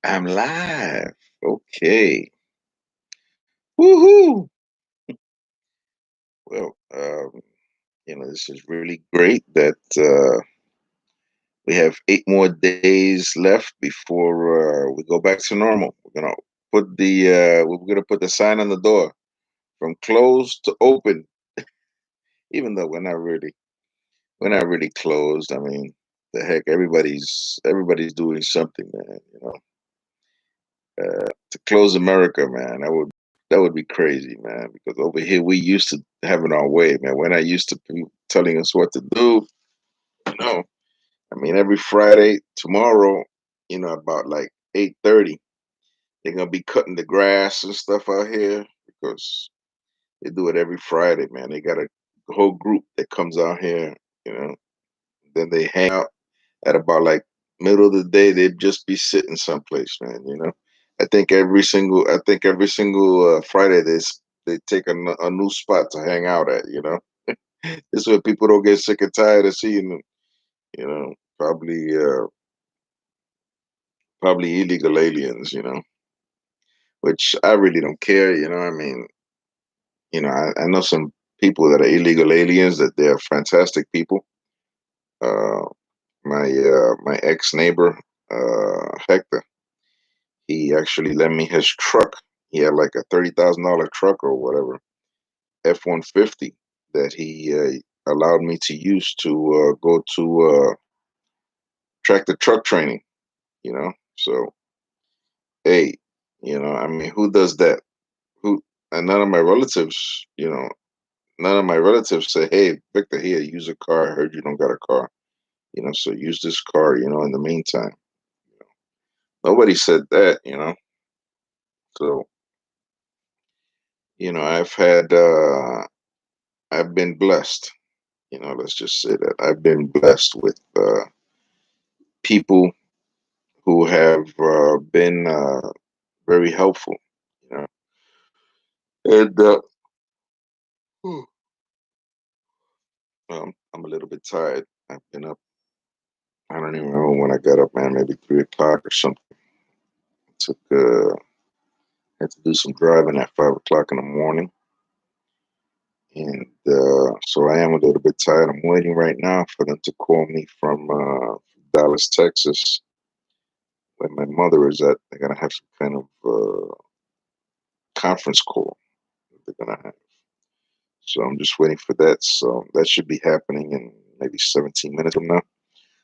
I'm live. Okay. Woohoo! Well, this is really great that we have 8 more days left before we go back to normal. We're gonna put the sign on the door from closed to open, even though we're not really closed. I mean, the heck, everybody's doing something, man. To close America, man, that would be crazy, man. Because over here we used to having our way, man. We're not used to people telling us what to do. You know, I mean, every Friday, tomorrow, about like 8:30, they're gonna be cutting the grass and stuff out here because they do it every Friday, man. They got a whole group that comes out here, you know. Then they hang out at about like middle of the day. They'd just be sitting someplace, man. I think every single Friday they take a new spot to hang out at. This is where people don't get sick and tired of seeing them. You know, probably illegal aliens. Which I really don't care. I mean, I know some people that are illegal aliens that they're fantastic people. Uh, my ex neighbor, Hector, he actually lent me his truck. He had like a $30,000 truck or whatever, F-150, that he allowed me to use to go to tractor truck training. So hey, I mean, who does that? Who? And none of my relatives say, "Hey, Victor, here, use a car. I heard you don't got a car. So use this car. In the meantime." Nobody said that. So I've had I've been blessed. Let's just say that I've been blessed with people who have been very helpful. You know, and I'm a little bit tired. I've been up. I don't even remember when I got up, man. Maybe 3 o'clock or something. Took had to do some driving at 5 o'clock in the morning, and so I am a little bit tired. I'm waiting right now for them to call me from Dallas, Texas, where my mother is at. They're gonna have some kind of conference call that they're gonna have. So I'm just waiting for that. So that should be happening in maybe 17 minutes from now.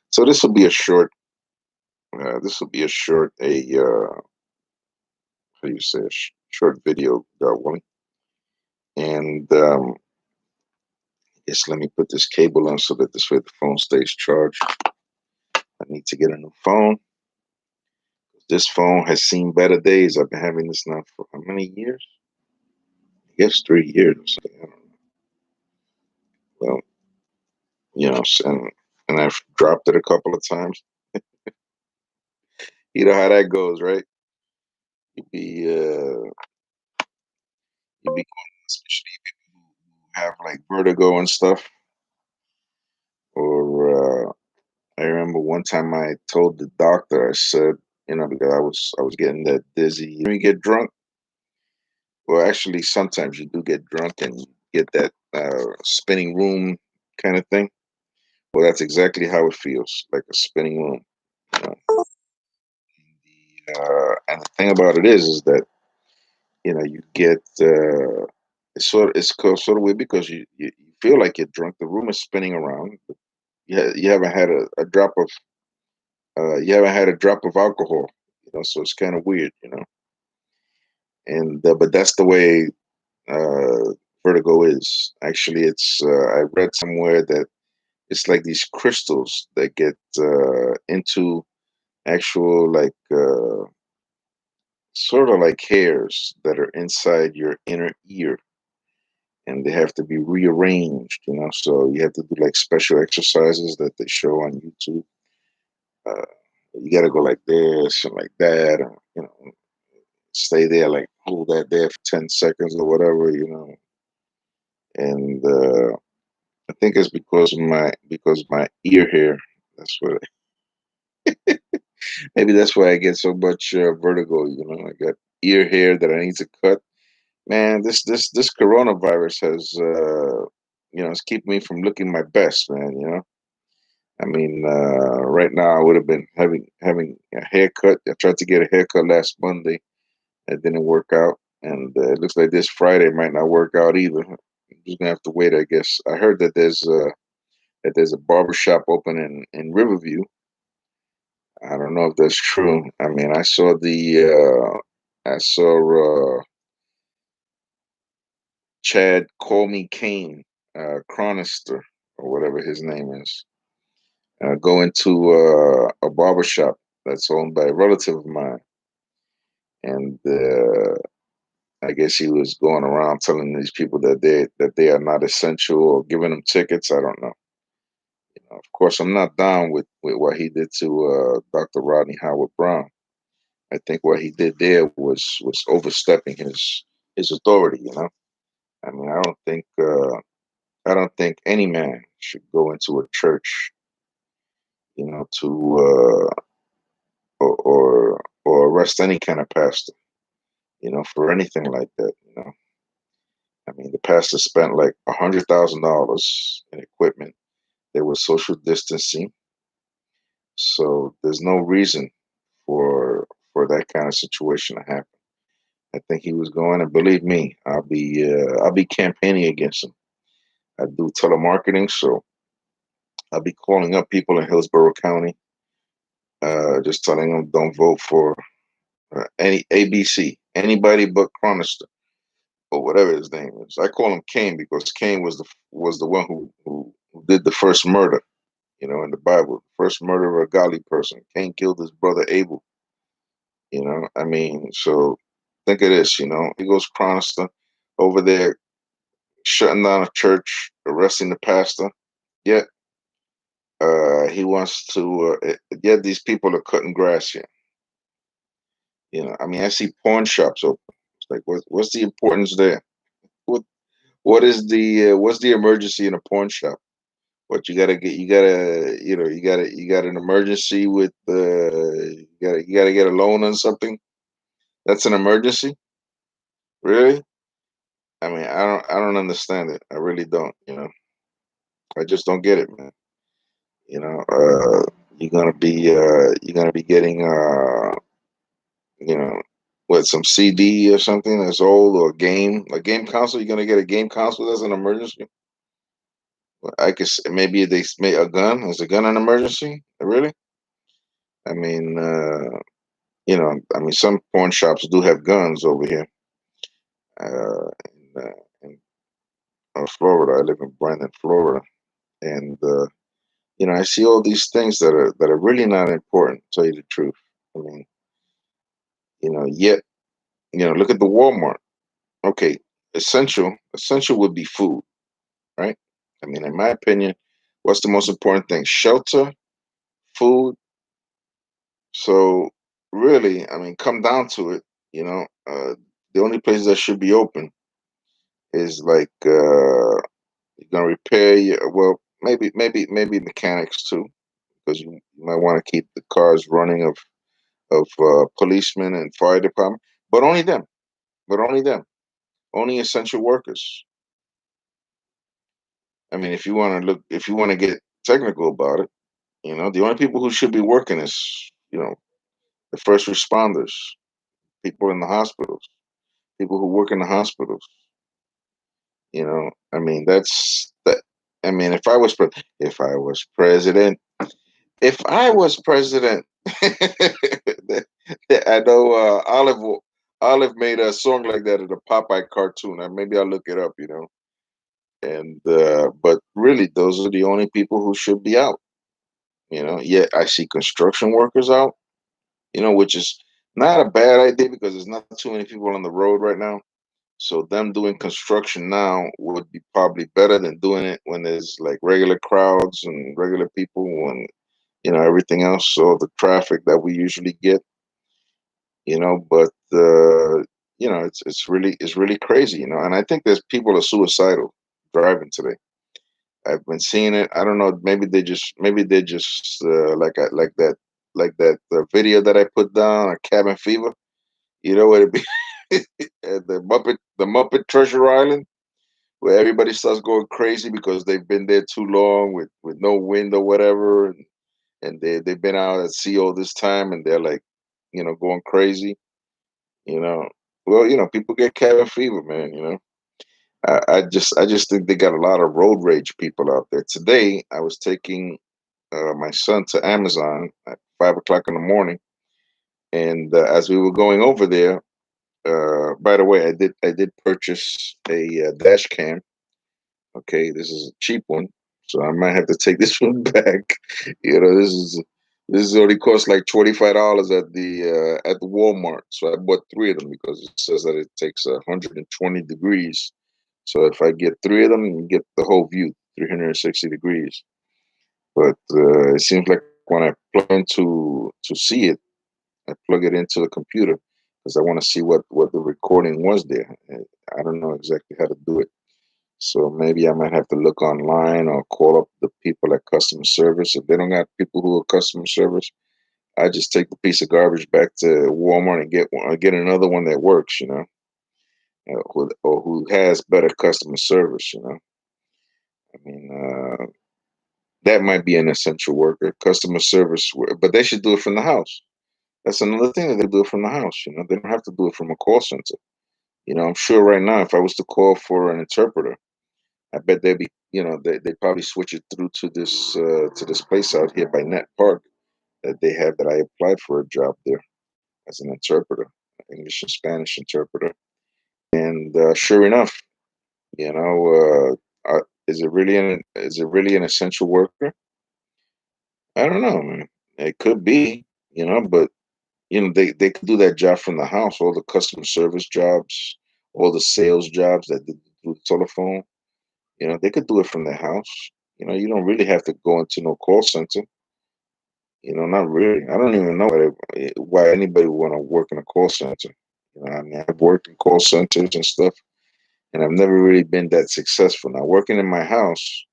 So this will be a short. This will be a short. How do you say short video, God willing. And yes, let me put this cable on so that this way the phone stays charged. I need to get a new phone. This phone has seen better days. I've been having this now for how many years? I guess 3 years or something. I don't know. Well, and I've dropped it a couple of times. You know how that goes, right? You be you be especially people who have like vertigo and stuff. Or I remember one time I told the doctor, I said, because I was getting that dizzy. When you get drunk, well, actually, sometimes you do get drunk and you get that spinning room kind of thing. Well, that's exactly how it feels, like a spinning room. You know? And the thing about it is that you get it's sort of weird because you feel like you're drunk. The room is spinning around. You haven't had a drop of alcohol. So it's kind of weird. And but that's the way uh, vertigo is. Actually, I read somewhere that it's like these crystals that get into actual like sort of like hairs that are inside your inner ear, and they have to be rearranged. So you have to do like special exercises that they show on YouTube. Uh, you got to go like this and like that, and stay there, like hold that there for 10 seconds or whatever. And I think it's because my ear hair. That's what. Maybe that's why I get so much vertigo. I got ear hair that I need to cut. Man, this coronavirus has it's keeping me from looking my best, man. I mean, right now I would have been having a haircut. I tried to get a haircut last Monday. It didn't work out, and it looks like this Friday might not work out either. I'm just gonna have to wait, I guess. I heard that there's a barber shop open in Riverview. I don't know if that's true. I mean, I saw Chad Call Me Kane, Chronister or whatever his name is, go into a barber shop that's owned by a relative of mine, and I guess he was going around telling these people that they are not essential or giving them tickets. I don't know. Of course, I'm not down with what he did to Dr. Rodney Howard Brown. I think what he did there was overstepping his authority. I mean, I don't think any man should go into a church, to or arrest any kind of pastor, for anything like that. I mean, the pastor spent like $100,000 in equipment. There was social distancing, so there's no reason for that kind of situation to happen. I think he was going, and believe me, I'll be campaigning against him. I do telemarketing, so I'll be calling up people in Hillsborough County, just telling them don't vote for any ABC, anybody but Chronister or whatever his name is. I call him Cain because Cain was the one who did the first murder. In the Bible, first murder of a godly person. Cain killed his brother Abel. I mean, so think of this. He goes Chronister over there shutting down a church, arresting the pastor. Yet he wants to. Yet these people are cutting grass here. I mean, I see pawn shops open. It's like, what's the importance there? What what's the emergency in a pawn shop? What you got an emergency with you gotta get a loan on something. That's an emergency, really? I mean, I don't understand it. I really don't. I just don't get it, man. You know, uh, you're gonna be getting you know, what, some CD or something that's old, or a game console. You're gonna get a game console as an emergency. Well, I guess maybe they made a gun. Is a gun an emergency? Really? I mean, some pawn shops do have guns over here. In Florida, I live in Brandon, Florida, and I see all these things that are really not important. To tell you the truth, I mean, yet look at the Walmart. Okay, essential would be food, right? I mean, in my opinion, what's the most important thing? Shelter, food. So really, I mean, come down to it, the only places that should be open is like you're gonna repair your, well, maybe mechanics too, because you might want to keep the cars running of policemen and fire department, but only them, only essential workers. I mean, if you want to get technical about it, the only people who should be working is the first responders, people in the hospitals, people who work in the hospitals. I mean, that's that. I mean, if I was president, if I was president, I know Olive made a song like that in a Popeye cartoon. And maybe I'll look it up. And but really, those are the only people who should be out. Yet I see construction workers out. Which is not a bad idea because there's not too many people on the road right now. So them doing construction now would be probably better than doing it when there's like regular crowds and regular people and everything else. So the traffic that we usually get, but it's really crazy, and I think there's people are suicidal driving today. I've been seeing it. I don't know. Maybe they just like that. like that the video that I put down on Cabin Fever. You know what it be? The Muppet Treasure Island, where everybody starts going crazy because they've been there too long with no wind or whatever, and they've been out at sea all this time, and they're like, going crazy. You know, well, people get cabin fever, man. I just think they got a lot of road rage people out there. Today, I was taking my son to Amazon at 5 o'clock in the morning, and as we were going over there, by the way, I did purchase a dash cam. Okay, this is a cheap one, so I might have to take this one back. This is only cost like $25 at the Walmart. So I bought three of them because it says that it takes 120 degrees. So if I get three of them, you get the whole view, 360 degrees. But it seems like when I plan to see it, I plug it into the computer because I want to see what the recording was there. I don't know exactly how to do it. So maybe I might have to look online or call up the people at customer service. If they don't got people who are customer service, I just take the piece of garbage back to Walmart and get another one that works, or who has better customer service. I mean, that might be an essential worker, customer service, but they should do it from the house. That's another thing that they do it from the house. They don't have to do it from a call center. I'm sure right now, if I was to call for an interpreter, I bet they probably switch it through to this place out here by Net Park that they have that I applied for a job there as an interpreter, English and Spanish interpreter. And sure enough, is it really an essential worker? I don't know, man. It could be, but they could do that job from the house. All the customer service jobs, all the sales jobs that they do through the telephone. They could do it from their house. You don't really have to go into no call center. Not really. I don't even know why anybody would want to work in a call center. I mean, I've worked in call centers and stuff, and I've never really been that successful. Now, working in my house,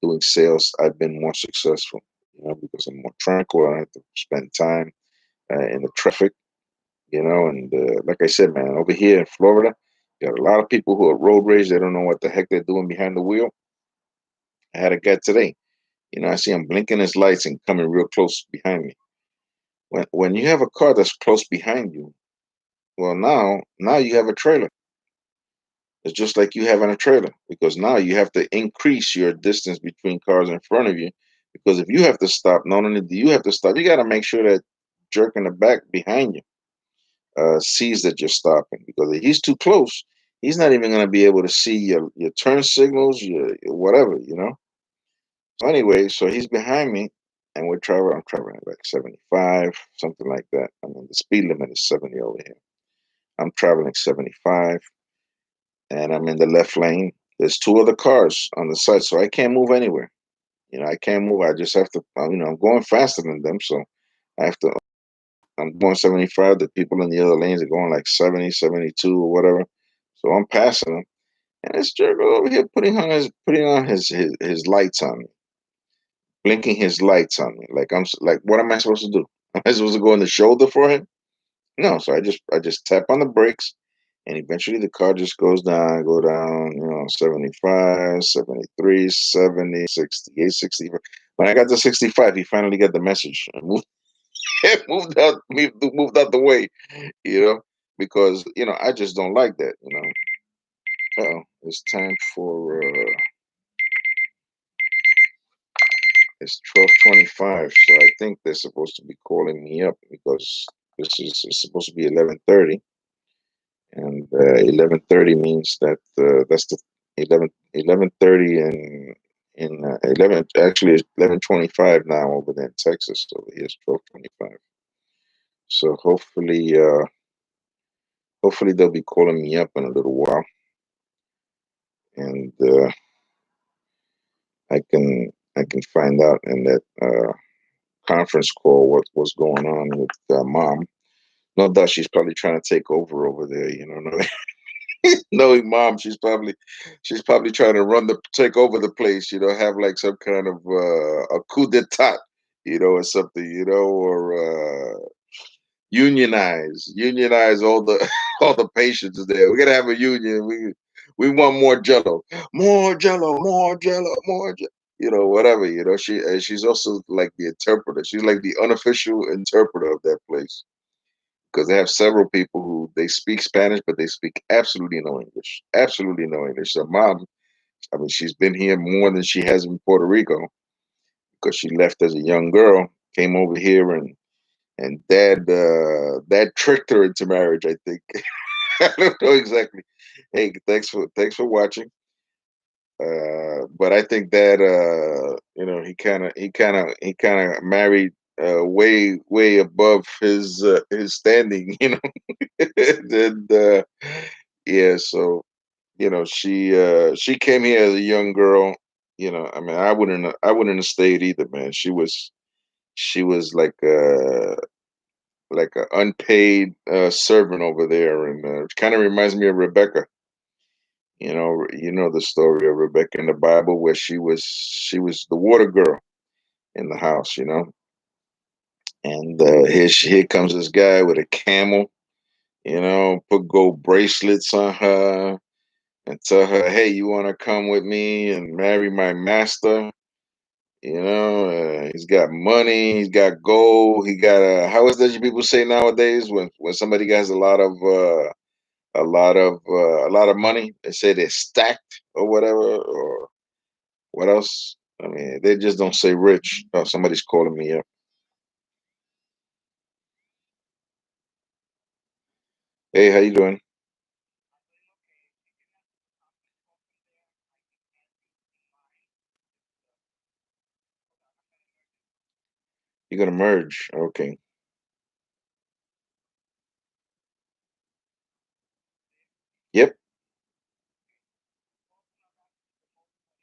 doing sales, I've been more successful, because I'm more tranquil. I don't have to spend time in the traffic, and like I said, man, over here in Florida, you got a lot of people who are road rage. They don't know what the heck they're doing behind the wheel. I had a guy today. I see him blinking his lights and coming real close behind me. When you have a car that's close behind you, well, now you have a trailer. It's just like you having a trailer because now you have to increase your distance between cars in front of you. Because if you have to stop, not only do you have to stop, you got to make sure that jerk in the back behind you sees that you're stopping. Because if he's too close, he's not even going to be able to see your turn signals, your whatever. So anyway, so he's behind me, and we're traveling. I'm traveling at like 75, something like that. I mean, the speed limit is 70 over here. I'm traveling 75, and I'm in the left lane. There's two other cars on the side, so I can't move anywhere. I can't move. I just have to. I'm going faster than them, so I have to. I'm going 75. The people in the other lanes are going like 70, 72, or whatever. So I'm passing them, and this jerk over here putting on his lights on me, blinking his lights on me. Like, what am I supposed to do? Am I supposed to go in the shoulder for him? No. So I just tap on the brakes, and eventually the car just go down, 75, 73, 70, 68, 60. When I got to 65, he finally got the message and moved, moved out the way, because, I just don't like that. It's time for, it's 12:25. So I think they're supposed to be calling me up because it's supposed to be 11:30. And 11:30 means that that's the 11:30 in 11, actually it's 11:25 now over there in Texas. So here's 12:25. So hopefully they'll be calling me up in a little while, and I can find out in that conference call what's going on with mom. No doubt she's probably trying to take over there. No, knowing mom, she's probably trying to take over the place. Have like some kind of a coup d'état. or something, or unionize all the all the patients there. We're gonna have a union. We want more Jello, more Jello, more Jello, more. Whatever. She's also like the interpreter. She's like the unofficial interpreter of that place because they have several people who they speak Spanish, but they speak absolutely no English. Absolutely no English. So mom, I mean, she's been here more than she has in Puerto Rico because she left as a young girl, came over here, and dad tricked her into marriage. I think. I don't know exactly. Hey, thanks for watching. But I think that he kind of married way above his standing. And yeah, so she came here as a young girl. I mean, I wouldn't have stayed either, man. She was like an unpaid servant over there, and it kind of reminds me of Rebecca. You know the story of Rebecca in the Bible, where she was the water girl in the house, and here comes this guy with a camel, put gold bracelets on her, and tell her, "Hey, you want to come with me and marry my master?" He's got money, he's got gold, he got how is that you people say nowadays when somebody has a lot of money, they say they're stacked or whatever, or what else? I mean, they just don't say rich. Oh, somebody's calling me up. Hey, how you doing? You're gonna merge. Okay. Yep.